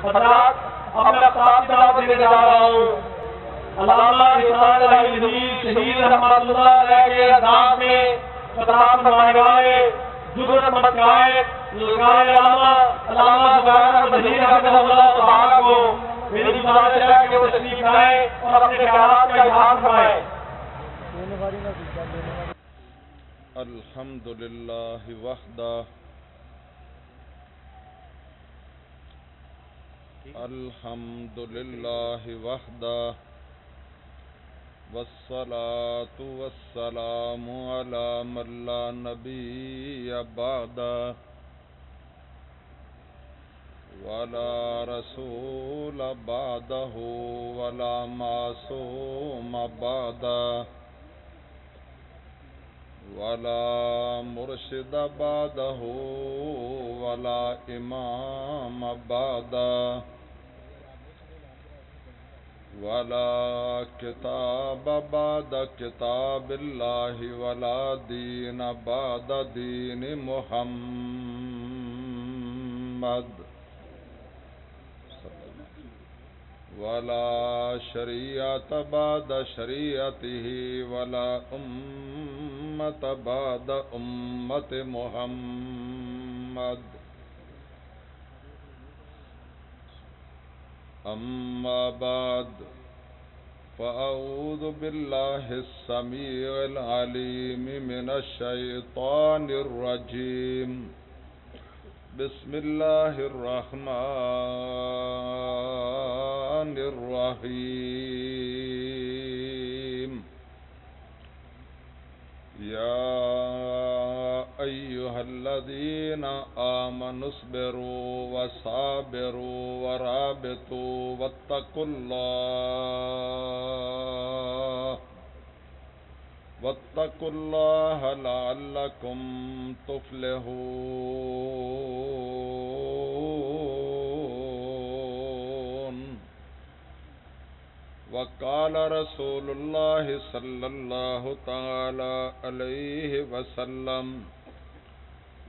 حضرات اب میں خطاب تلاوت کرنے جا رہا ہوں۔ علامہ احسان الہی ندیم شہید رحمۃ اللہ علیہ کے انداز میں خطاب فرمانے والے جگر مکائے للکار علامہ زبیر احمد ظہیر حفظہ اللہ تعالیٰ کو میری گزارش ہے کہ وہ تشریف لائیں اور اپنے خیالات کا اظہار فرمائیں۔ الحمد للہ وحدہ الحمد للہ وحدہ والصلاة والسلام علی من لا نبی بعدہ ولا رسول بعدہ ولا معصوم بعدہ ولا مرشد بعدہ ولا امام بعدہ ولا کتاب بعد کتاب اللہ ولا دین بعد دین محمد ولا شریعت بعد شریعته ولا امت بعد امت محمد اما بعد فاعوذ باللہ السمیع العلیم من الشیطان الرجیم بسم اللہ الرحمن الرحیم یا ایہا الذین آمنوا اصبروا وصابروا ورابطوا واتقوا اللہ لعلکم تفلحون وقال رسول اللہ صلی اللہ تعالی علیہ وسلم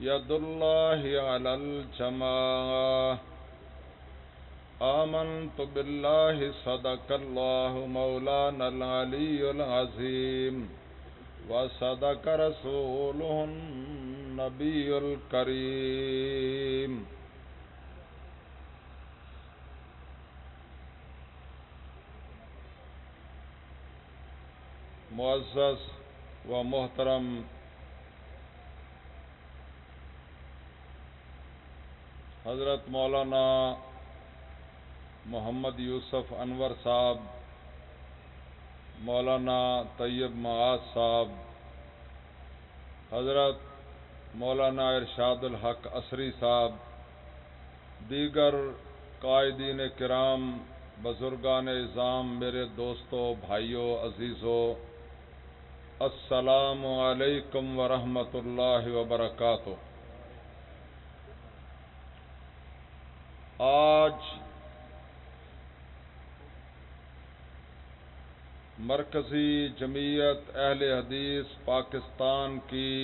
ید اللہ علی الجماعہ آمنت باللہ صدق اللہ مولانا العلی العظیم وصدق رسولہ النبی الکریم معزز و محترم حضرت مولانا محمد یوسف انور صاحب، مولانا طیب معاذ صاحب، حضرت مولانا ارشاد الحق عصری صاحب، دیگر قائدین کرام، بزرگان اعظام، میرے دوستوں، بھائیوں، عزیزوں، السلام علیکم ورحمۃ اللہ وبرکاتہ۔ آج مرکزی جمعیت اہل حدیث پاکستان کی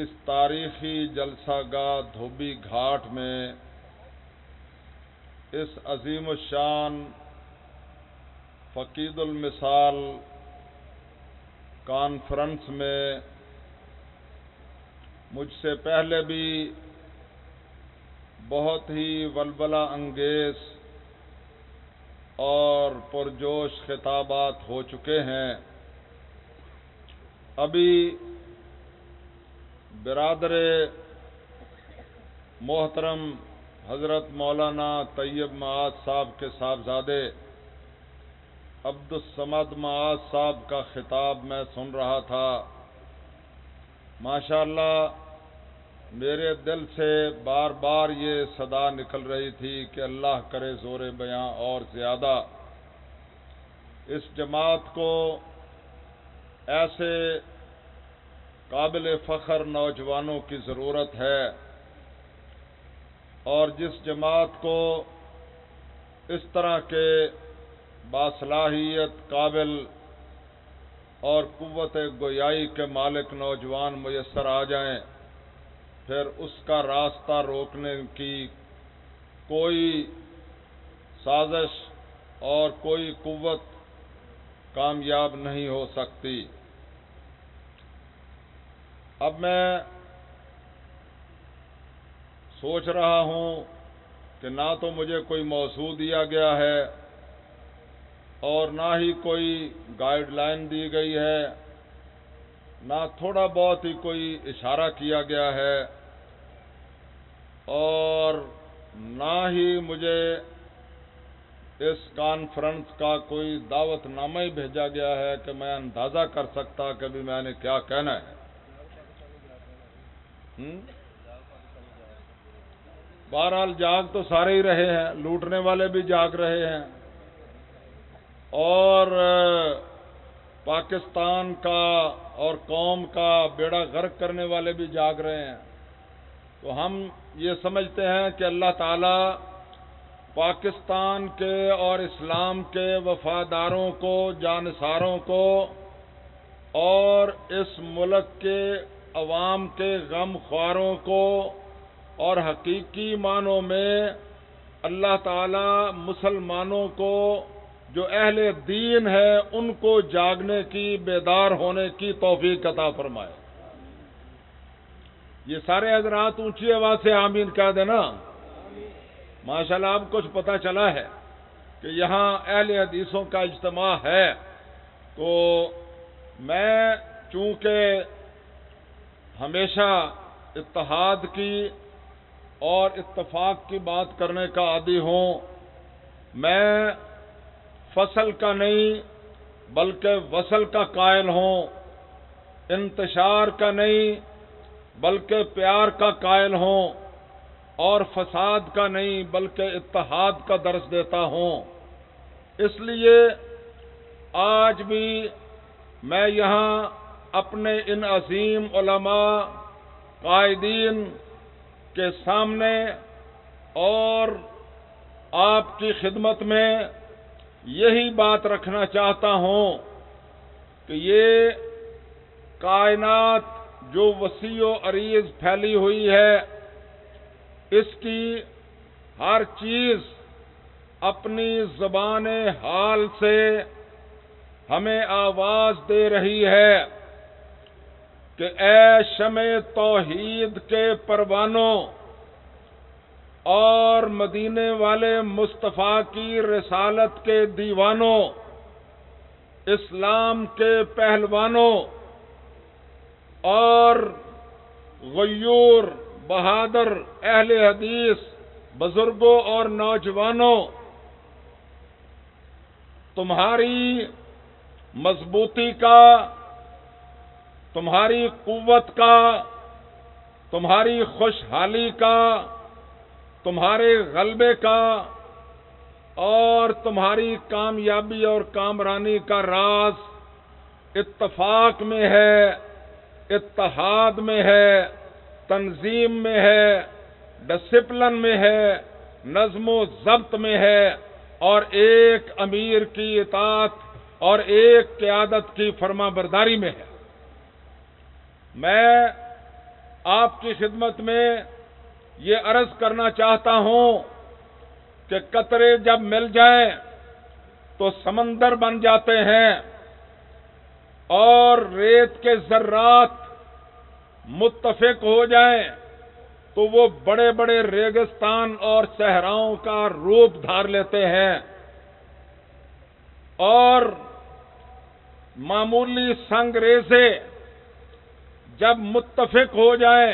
اس تاریخی جلسہ گاہ دھوبی گھاٹ میں اس عظیم الشان فقید المثال کانفرنس میں مجھ سے پہلے بھی بہت ہی ولولہ انگیز اور پرجوش خطابات ہو چکے ہیں۔ ابھی برادر محترم حضرت مولانا طیب معاذ صاحب کے صاحبزادے عبد الصمد معاذ صاحب کا خطاب میں سن رہا تھا۔ ماشاءاللہ میرے دل سے بار بار یہ صدا نکل رہی تھی کہ اللہ کرے زور بیاں اور زیادہ اس جماعت کو ایسے قابل فخر نوجوانوں کی ضرورت ہے، اور جس جماعت کو اس طرح کے باصلاحیت، قابل اور قوت گویائی کے مالک نوجوان میسر آ جائیں، پھر اس کا راستہ روکنے کی کوئی سازش اور کوئی قوت کامیاب نہیں ہو سکتی۔ اب میں سوچ رہا ہوں کہ نہ تو مجھے کوئی موضوع دیا گیا ہے اور نہ ہی کوئی گائیڈ لائن دی گئی ہے، نہ تھوڑا بہت ہی کوئی اشارہ کیا گیا ہے، اور نہ ہی مجھے اس کانفرنس کا کوئی دعوت نامہ ہی بھیجا گیا ہے کہ میں اندازہ کر سکتا کہ بھی میں نے کیا کہنا ہے۔ بہرحال جاگ تو سارے ہی رہے ہیں، لوٹنے والے بھی جاگ رہے ہیں، اور پاکستان کا اور قوم کا بیڑا غرق کرنے والے بھی جاگ رہے ہیں۔ تو ہم یہ سمجھتے ہیں کہ اللہ تعالی پاکستان کے اور اسلام کے وفاداروں کو، جانثاروں کو، اور اس ملک کے عوام کے غم خواروں کو، اور حقیقی معنوں میں اللہ تعالی مسلمانوں کو جو اہل دین ہے ان کو جاگنے کی، بیدار ہونے کی توفیق عطا فرمائے۔ یہ سارے حضرات اونچی آواز سے آمین کہہ دینا۔ ماشاءاللہ اب کچھ پتہ چلا ہے کہ یہاں اہل حدیثوں کا اجتماع ہے، تو میں چونکہ ہمیشہ اتحاد کی اور اتفاق کی بات کرنے کا عادی ہوں، میں فصل کا نہیں بلکہ وصل کا قائل ہوں، انتشار کا نہیں بلکہ پیار کا قائل ہوں، اور فساد کا نہیں بلکہ اتحاد کا درس دیتا ہوں۔ اس لیے آج بھی میں یہاں اپنے ان عظیم علماء قائدین کے سامنے اور آپ کی خدمت میں یہی بات رکھنا چاہتا ہوں کہ یہ کائنات جو وسیع و عریض پھیلی ہوئی ہے، اس کی ہر چیز اپنی زبان حال سے ہمیں آواز دے رہی ہے کہ اے شمع توحید کے پروانوں اور مدینے والے مصطفیٰ کی رسالت کے دیوانوں، اسلام کے پہلوانوں اور غیور بہادر اہل حدیث بزرگوں اور نوجوانوں، تمہاری مضبوطی کا، تمہاری قوت کا، تمہاری خوشحالی کا، تمہارے غلبے کا اور تمہاری کامیابی اور کامرانی کا راز اتفاق میں ہے، اتحاد میں ہے، تنظیم میں ہے، ڈسپلن میں ہے، نظم و ضبط میں ہے، اور ایک امیر کی اطاعت اور ایک قیادت کی فرما برداری میں ہے۔ میں آپ کی خدمت میں یہ عرض کرنا چاہتا ہوں کہ قطرے جب مل جائیں تو سمندر بن جاتے ہیں، اور ریت کے ذرات متفق ہو جائیں تو وہ بڑے بڑے ریگستان اور صحراؤں کا روپ دھار لیتے ہیں، اور معمولی سنگ ریزے جب متفق ہو جائیں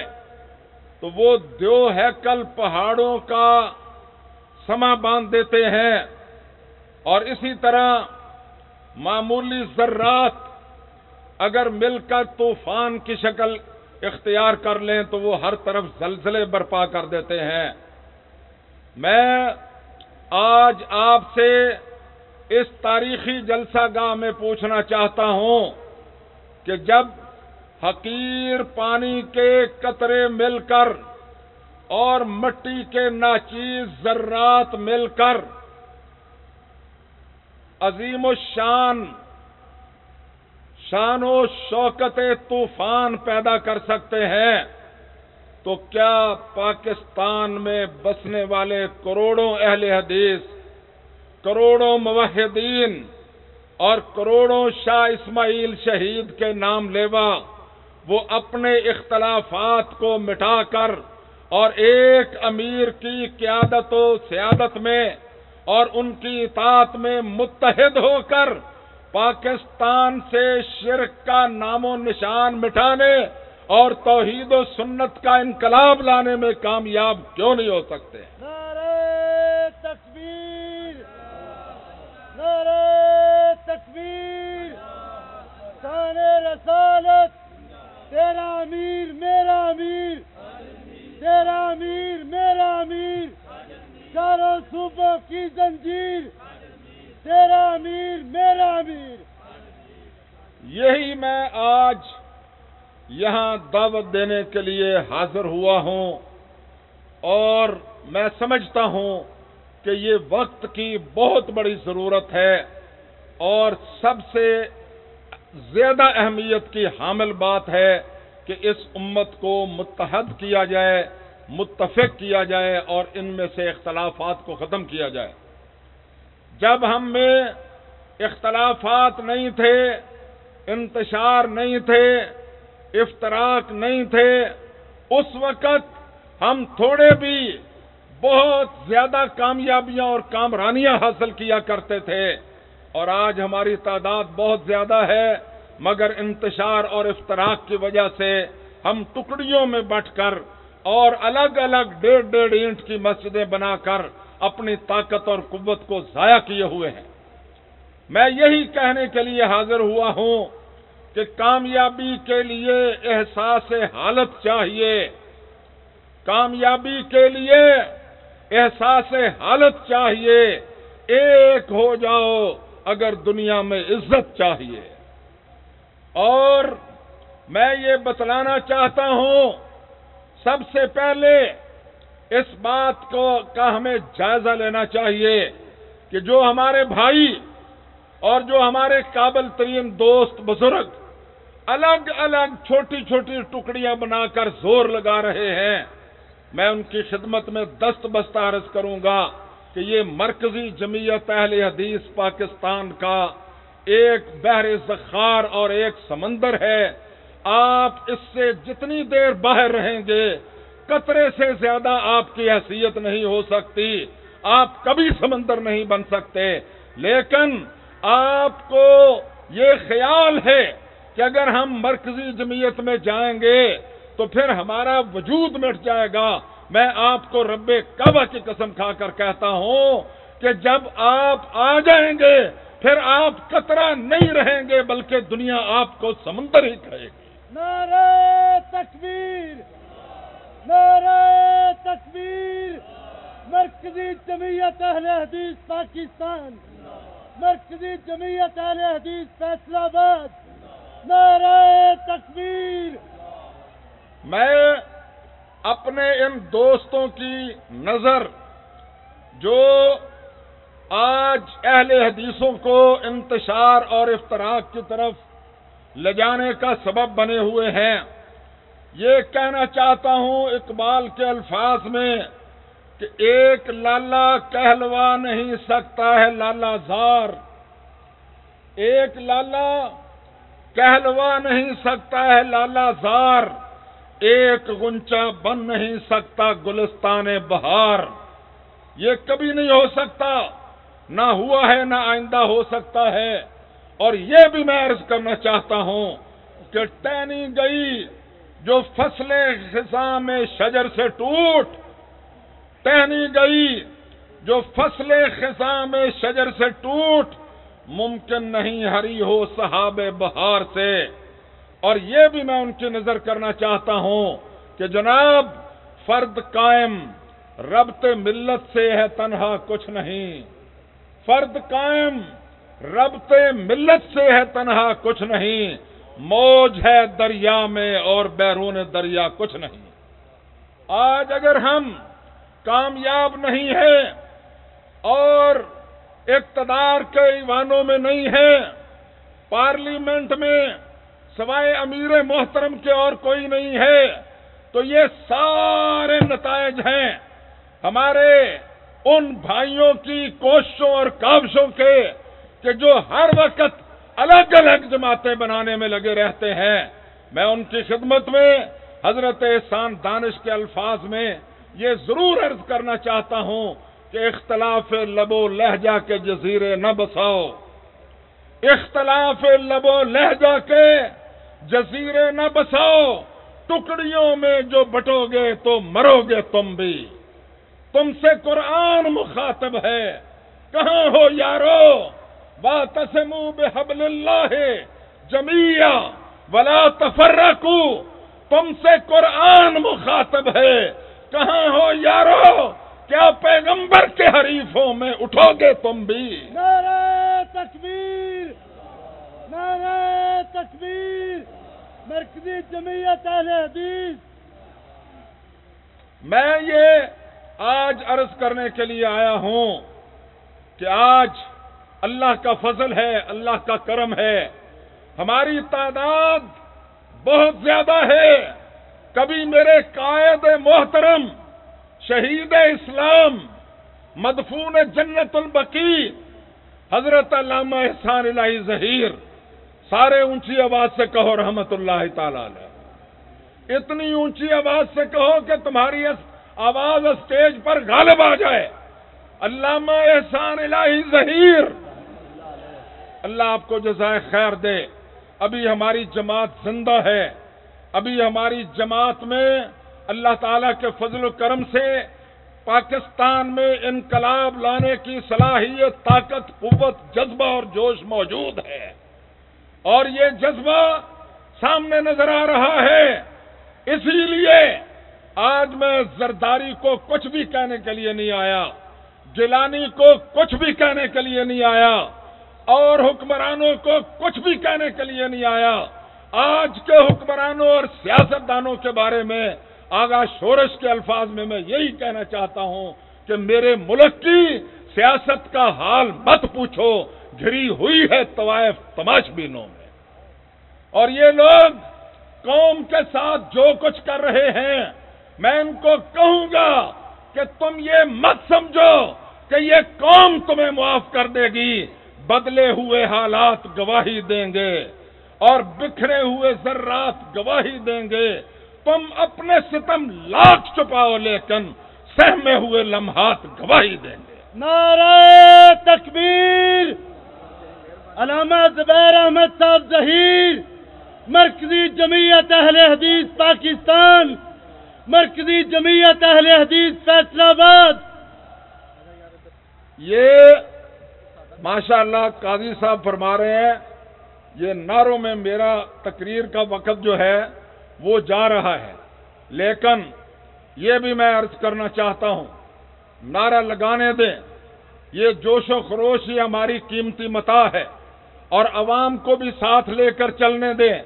تو وہ دیو ہیکل پہاڑوں کا سما باندھ دیتے ہیں، اور اسی طرح معمولی ذرات اگر مل کر طوفان کی شکل اختیار کر لیں تو وہ ہر طرف زلزلے برپا کر دیتے ہیں۔ میں آج آپ سے اس تاریخی جلسہ گاہ میں پوچھنا چاہتا ہوں کہ جب حقیر پانی کے قطرے مل کر اور مٹی کے ناچیز ذرات مل کر عظیم الشان شان و شوکت طوفان پیدا کر سکتے ہیں، تو کیا پاکستان میں بسنے والے کروڑوں اہل حدیث، کروڑوں موحدین اور کروڑوں شاہ اسماعیل شہید کے نام لیوا وہ اپنے اختلافات کو مٹا کر اور ایک امیر کی قیادت و سیادت میں اور ان کی اطاعت میں متحد ہو کر پاکستان سے شرک کا نام و نشان مٹانے اور توحید و سنت کا انقلاب لانے میں کامیاب کیوں نہیں ہو سکتے؟ نعرہ تکبیر، نعرہ تکبیر، شان رسالت، تیرا امیر میرا امیر، تیرا امیر میرا امیر، چاروں صوبوں کی زنجیر، تیرا امیر میرا امیر۔ یہی میں آج یہاں دعوت دینے کے لیے حاضر ہوا ہوں، اور میں سمجھتا ہوں کہ یہ وقت کی بہت بڑی ضرورت ہے، اور سب سے زیادہ اہمیت کی حامل بات ہے کہ اس امت کو متحد کیا جائے، متفق کیا جائے اور ان میں سے اختلافات کو ختم کیا جائے۔ جب ہم میں اختلافات نہیں تھے، انتشار نہیں تھے، افتراق نہیں تھے، اس وقت ہم تھوڑے بھی بہت زیادہ کامیابیاں اور کامرانیاں حاصل کیا کرتے تھے، اور آج ہماری تعداد بہت زیادہ ہے، مگر انتشار اور افتراق کی وجہ سے ہم ٹکڑیوں میں بٹ کر اور الگ الگ 1.5 اینٹ کی مسجدیں بنا کر اپنی طاقت اور قوت کو ضائع کیے ہوئے ہیں۔ میں یہی کہنے کے لیے حاضر ہوا ہوں کہ کامیابی کے لیے احساس حالت چاہیے، کامیابی کے لیے احساس حالت چاہیے، ایک ہو جاؤ اگر دنیا میں عزت چاہیے۔ اور میں یہ بتلانا چاہتا ہوں، سب سے پہلے اس بات کا ہمیں جائزہ لینا چاہیے کہ جو ہمارے بھائی اور جو ہمارے قابل ترین دوست بزرگ الگ الگ چھوٹی چھوٹی ٹکڑیاں بنا کر زور لگا رہے ہیں، میں ان کی خدمت میں دست بستہ عرض کروں گا کہ یہ مرکزی جمعیت اہل حدیث پاکستان کا ایک بحر ذخار اور ایک سمندر ہے۔ آپ اس سے جتنی دیر باہر رہیں گے، قطرے سے زیادہ آپ کی حیثیت نہیں ہو سکتی، آپ کبھی سمندر نہیں بن سکتے۔ لیکن آپ کو یہ خیال ہے کہ اگر ہم مرکزی جمعیت میں جائیں گے تو پھر ہمارا وجود مٹ جائے گا۔ میں آپ کو رب کعبہ کی قسم کھا کر کہتا ہوں کہ جب آپ آ جائیں گے پھر آپ قطرہ نہیں رہیں گے، بلکہ دنیا آپ کو سمندر ہی کہے گی۔ نعرہ تکبیر، نعرہ تکبیر، مرکزی جمعیت اہل حدیث پاکستان، مرکزی جمعیت اہل حدیث فیصل آباد، نعرہ تکبیر۔ میں اپنے ان دوستوں کی نظر جو آج اہل حدیثوں کو انتشار اور افتراق کی طرف لے جانے کا سبب بنے ہوئے ہیں، یہ کہنا چاہتا ہوں اقبال کے الفاظ میں کہ ایک لالا کہلوا نہیں سکتا ہے لالا زار، ایک لالا کہلوا نہیں سکتا ہے لالا زار، ایک غنچہ بن نہیں سکتا گلستان بہار۔ یہ کبھی نہیں ہو سکتا، نہ ہوا ہے نہ آئندہ ہو سکتا ہے۔ اور یہ بھی میں عرض کرنا چاہتا ہوں کہ ٹہنی گئی جو فصل خزاں میں شجر سے ٹوٹ، ٹہنی گئی جو فصل خزاں میں شجر سے ٹوٹ، ممکن نہیں ہری ہو سحاب بہار سے۔ اور یہ بھی میں ان کی نظر کرنا چاہتا ہوں کہ جناب فرد قائم ربط ملت سے ہے تنہا کچھ نہیں، فرد قائم ربط ملت سے ہے تنہا کچھ نہیں، موج ہے دریا میں اور بیرون دریا کچھ نہیں۔ آج اگر ہم کامیاب نہیں ہیں اور اقتدار کے ایوانوں میں نہیں ہیں، پارلیمنٹ میں سوائے امیر محترم کے اور کوئی نہیں ہے، تو یہ سارے نتائج ہیں ہمارے ان بھائیوں کی کوششوں اور کاوشوں کے کہ جو ہر وقت الگ الگ جماعتیں بنانے میں لگے رہتے ہیں. میں ان کی خدمت میں حضرت احسان دانش کے الفاظ میں یہ ضرور عرض کرنا چاہتا ہوں کہ اختلاف لب و لہجہ کے جزیرے نہ بساؤ، اختلاف لب و لہجہ کے جزیرے نہ بساؤ. ٹکڑیوں میں جو بٹو گے تو مرو گے تم بھی. تم سے قرآن مخاطب ہے، کہاں ہو یارو؟ وَاعْتَصِمُوا بِحَبْلِ اللَّهِ جَمِيعًا وَلَا تَفَرَّقُوا. تم سے قرآن مخاطب ہے، کہاں ہو یارو؟ کیا پیغمبر کے حریفوں میں اٹھو گے تم بھی؟ نعرہ تکبیر، نعرہ تکبیر، مرکزی جمعیت اہل حدیث. میں یہ آج عرض کرنے کے لیے آیا ہوں کہ آج اللہ کا فضل ہے، اللہ کا کرم ہے، ہماری تعداد بہت زیادہ ہے. کبھی میرے قائد محترم شہید اسلام مدفون جنت البقیع حضرت علامہ احسان الہی ظہیر، سارے اونچی آواز سے کہو رحمت اللہ تعالی علیہ. اتنی اونچی آواز سے کہو کہ تمہاری آواز اسٹیج پر غالب آ جائے. علامہ احسان الہی ظہیر، اللہ آپ کو جزائے خیر دے. ابھی ہماری جماعت زندہ ہے، ابھی ہماری جماعت میں اللہ تعالیٰ کے فضل و کرم سے پاکستان میں انقلاب لانے کی صلاحیت، طاقت، قوت، جذبہ اور جوش موجود ہے، اور یہ جذبہ سامنے نظر آ رہا ہے. اسی لیے آج میں زرداری کو کچھ بھی کہنے کے لیے نہیں آیا، گیلانی کو کچھ بھی کہنے کے لیے نہیں آیا، اور حکمرانوں کو کچھ بھی کہنے کے لیے نہیں آیا. آج کے حکمرانوں اور سیاستدانوں کے بارے میں آغا شورش کے الفاظ میں یہی کہنا چاہتا ہوں کہ میرے ملک کی سیاست کا حال مت پوچھو، گھری ہوئی ہے طوائف تماش بینوں میں. اور یہ لوگ قوم کے ساتھ جو کچھ کر رہے ہیں، میں ان کو کہوں گا کہ تم یہ مت سمجھو کہ یہ قوم تمہیں معاف کر دے گی. بدلے ہوئے حالات گواہی دیں گے اور بکھرے ہوئے ذرات گواہی دیں گے. تم اپنے ستم لاکھ چھپاؤ لیکن سہمے ہوئے لمحات گواہی دیں گے. نعرہ تکبیر. علامہ زبیر احمد صاحب ظہیر، مرکزی جمعیت اہل حدیث پاکستان، مرکزی جمعیت اہل حدیث فیصلہ آباد. یہ ماشاءاللہ قاضی صاحب فرما رہے ہیں، یہ نعروں میں میرا تقریر کا وقت جو ہے وہ جا رہا ہے، لیکن یہ بھی میں عرض کرنا چاہتا ہوں، نعرہ لگانے دیں. یہ جوش و خروش ہی ہماری قیمتی متاع ہے، اور عوام کو بھی ساتھ لے کر چلنے دیں،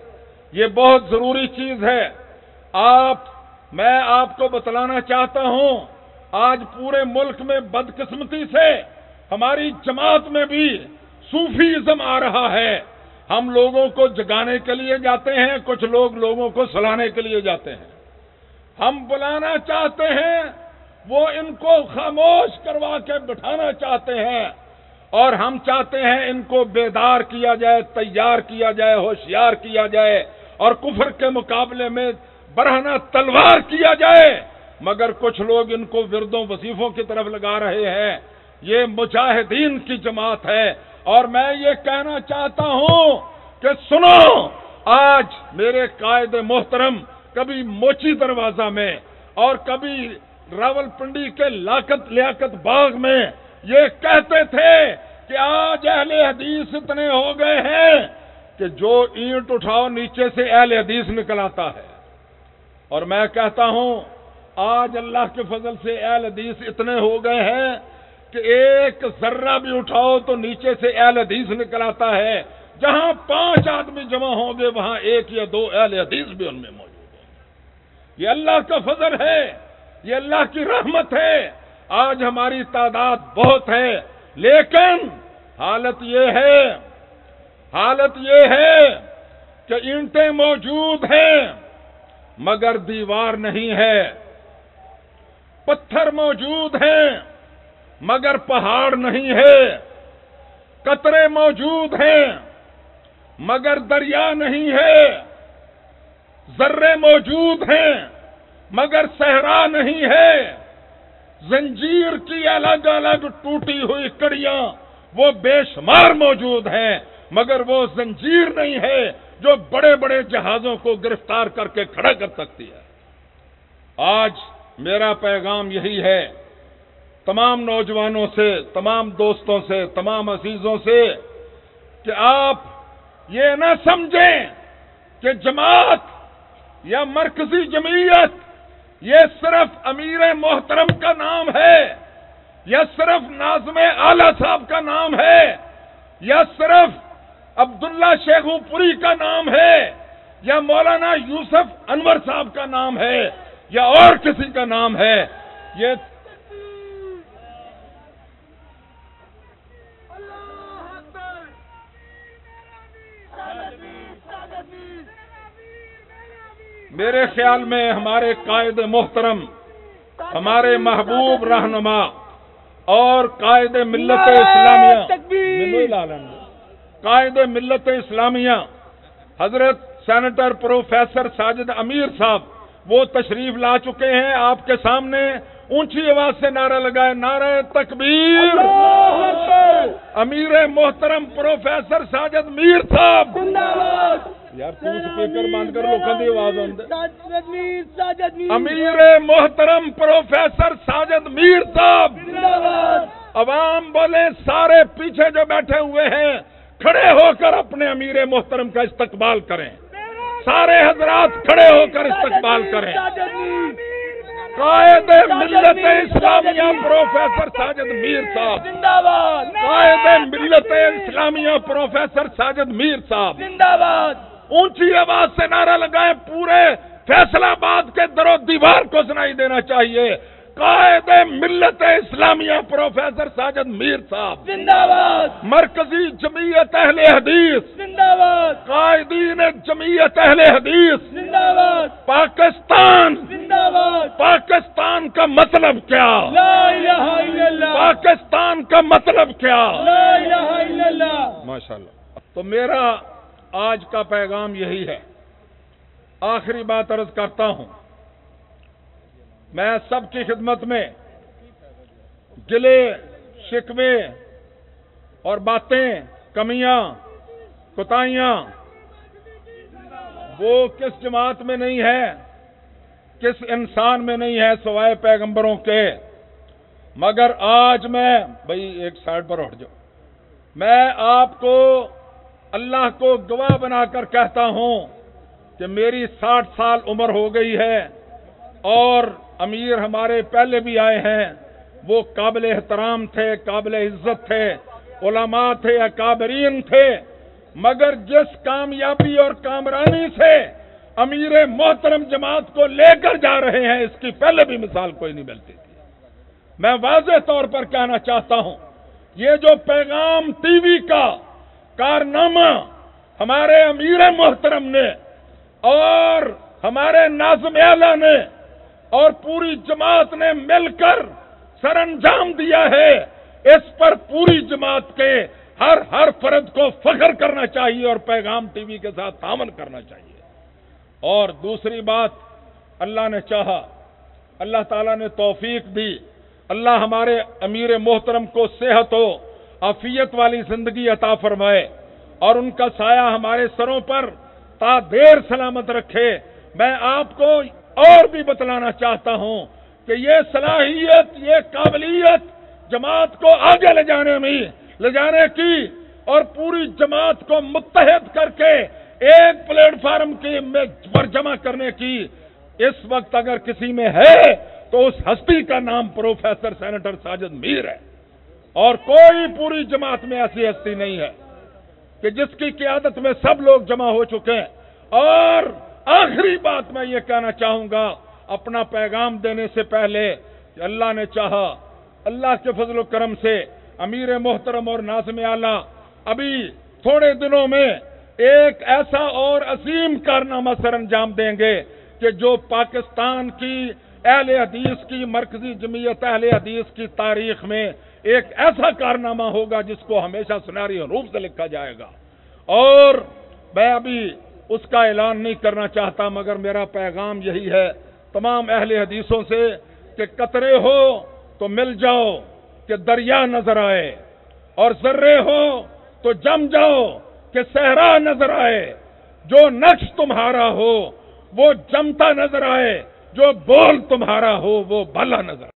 یہ بہت ضروری چیز ہے. میں آپ کو بتلانا چاہتا ہوں، آج پورے ملک میں بدقسمتی سے ہماری جماعت میں بھی صوفیزم آ رہا ہے. ہم لوگوں کو جگانے کے لیے جاتے ہیں، کچھ لوگ لوگوں کو سلانے کے لیے جاتے ہیں. ہم بلانا چاہتے ہیں، وہ ان کو خاموش کروا کے بٹھانا چاہتے ہیں، اور ہم چاہتے ہیں ان کو بیدار کیا جائے، تیار کیا جائے، ہوشیار کیا جائے، اور کفر کے مقابلے میں برہنہ تلوار کیا جائے. مگر کچھ لوگ ان کو وردوں وظیفوں کی طرف لگا رہے ہیں. یہ مجاہدین کی جماعت ہے، اور میں یہ کہنا چاہتا ہوں کہ سنو، آج میرے قائد محترم کبھی موچی دروازہ میں اور کبھی راول پنڈی کے لیاقت باغ میں یہ کہتے تھے کہ آج اہل حدیث اتنے ہو گئے ہیں کہ جو اینٹ اٹھاؤ نیچے سے اہل حدیث نکل آتا ہے. اور میں کہتا ہوں آج اللہ کے فضل سے اہل حدیث اتنے ہو گئے ہیں کہ ایک ذرہ بھی اٹھاؤ تو نیچے سے اہل حدیث نکل آتا ہے. جہاں 5 آدمی جمع ہوں گے وہاں 1 یا 2 اہل حدیث بھی ان میں موجود ہیں. یہ اللہ کا فضل ہے، یہ اللہ کی رحمت ہے. آج ہماری تعداد بہت ہے، لیکن حالت یہ ہے کہ اینٹیں موجود ہیں، مگر دیوار نہیں ہے، پتھر موجود ہیں مگر پہاڑ نہیں ہے، قطرے موجود ہیں مگر دریا نہیں ہے، ذرے موجود ہیں مگر صحرا نہیں ہے، زنجیر کی الگ الگ ٹوٹی ہوئی کڑیاں وہ بے شمار موجود ہیں مگر وہ زنجیر نہیں ہے جو بڑے بڑے جہازوں کو گرفتار کر کے کھڑا کر سکتی ہے۔ آج میرا پیغام یہی ہے تمام نوجوانوں سے، تمام دوستوں سے، تمام عزیزوں سے کہ آپ یہ نہ سمجھیں کہ جماعت یا مرکزی جمعیت یہ صرف امیر محترم کا نام ہے، یا صرف ناظم اعلی صاحب کا نام ہے، یا صرف عبداللہ شیخو پوری کا نام ہے، یا مولانا یوسف انور صاحب کا نام ہے، یا اور کسی کا نام ہے۔ یہ میرے خیال میں ہمارے قائد محترم، ہمارے محبوب رہنما اور قائد ملت اسلامیہ، قائد ملت اسلامیہ حضرت سینیٹر پروفیسر ساجد امیر صاحب وہ تشریف لا چکے ہیں۔ آپ کے سامنے اونچی آواز سے نعرہ لگائے، نعرہ تکبیر! امیر محترم پروفیسر ساجد میر صاحب، یار تو سپیکر بند کر لوگوں کی آواز آندے۔ امیر محترم پروفیسر ساجد میر صاحب، عوام بولے، سارے پیچھے جو بیٹھے ہوئے ہیں کھڑے ہو کر اپنے امیر محترم کا استقبال کریں، سارے حضرات کھڑے ہو کر استقبال کریں۔ قائد ملت اسلامیہ پروفیسر ساجد میر صاحب، قائد ملت اسلامیہ پروفیسر ساجد میر صاحب، اونچی آواز سے نعرہ لگائیں، پورے فیصل آباد کے در و دیوار کو سنائی دینا چاہیے، قائد ملت اسلامیہ پروفیسر ساجد میر صاحب زندہ باد، مرکزی جمعیت اہل حدیث زندہ باد، قائدین جمعیت اہل حدیث زندہ باد، پاکستان زندہ باد۔ پاکستان کا مطلب کیا؟ لا الہ الا اللہ۔ پاکستان کا مطلب کیا؟ لا الہ الا اللہ۔ ماشاءاللہ۔ تو میرا آج کا پیغام یہی ہے، آخری بات عرض کرتا ہوں، میں سب کی خدمت میں گلے شکوے اور باتیں، کمیاں، کوتاہیاں وہ کس جماعت میں نہیں ہے، کس انسان میں نہیں ہے سوائے پیغمبروں کے، مگر آج میں بھائی ایک سائڈ پر اٹھ جاؤ، میں آپ کو اللہ کو گواہ بنا کر کہتا ہوں کہ میری 60 سال عمر ہو گئی ہے اور امیر ہمارے پہلے بھی آئے ہیں، وہ قابل احترام تھے، قابل عزت تھے، علماء تھے، اکابرین تھے، مگر جس کامیابی اور کامرانی سے امیر محترم جماعت کو لے کر جا رہے ہیں اس کی پہلے بھی مثال کوئی نہیں ملتی تھی۔ میں واضح طور پر کہنا چاہتا ہوں، یہ جو پیغام ٹی وی کا کارنامہ ہمارے امیر محترم نے اور ہمارے ناظم اعلیٰ نے اور پوری جماعت نے مل کر سر انجام دیا ہے، اس پر پوری جماعت کے ہر فرد کو فخر کرنا چاہیے اور پیغام ٹی وی کے ساتھ تعاون کرنا چاہیے۔ اور دوسری بات، اللہ نے چاہا، اللہ تعالیٰ نے توفیق دی، اللہ ہمارے امیر محترم کو صحت و عافیت والی زندگی عطا فرمائے اور ان کا سایہ ہمارے سروں پر تا دیر سلامت رکھے۔ میں آپ کو اور بھی بتلانا چاہتا ہوں کہ یہ صلاحیت، یہ قابلیت جماعت کو آگے لے جانے کی اور پوری جماعت کو متحد کر کے ایک پلیٹ فارم پر جمع کرنے کی اس وقت اگر کسی میں ہے تو اس ہستی کا نام پروفیسر سینیٹر ساجد میر ہے، اور کوئی پوری جماعت میں ایسی ہستی نہیں ہے کہ جس کی قیادت میں سب لوگ جمع ہو چکے ہیں۔ اور آخری بات میں یہ کہنا چاہوں گا اپنا پیغام دینے سے پہلے کہ اللہ نے چاہا، اللہ کے فضل و کرم سے امیر محترم اور ناظم اعلیٰ ابھی تھوڑے دنوں میں ایک ایسا اور عظیم کارنامہ سر انجام دیں گے کہ کہ جو پاکستان کی اہل حدیث کی مرکزی جمعیت اہل حدیث کی تاریخ میں ایک ایسا کارنامہ ہوگا جس کو ہمیشہ سنہری حروف سے لکھا جائے گا. اور میں ابھی اس کا اعلان نہیں کرنا چاہتا، مگر میرا پیغام یہی ہے تمام اہل حدیثوں سے کہ قطرے ہو تو مل جاؤ کہ دریا نظر آئے، اور ذرے ہو تو جم جاؤ کہ صحرا نظر آئے. جو نقش تمہارا ہو وہ جمتا نظر آئے، جو بول تمہارا ہو وہ بھلا نظر آئے.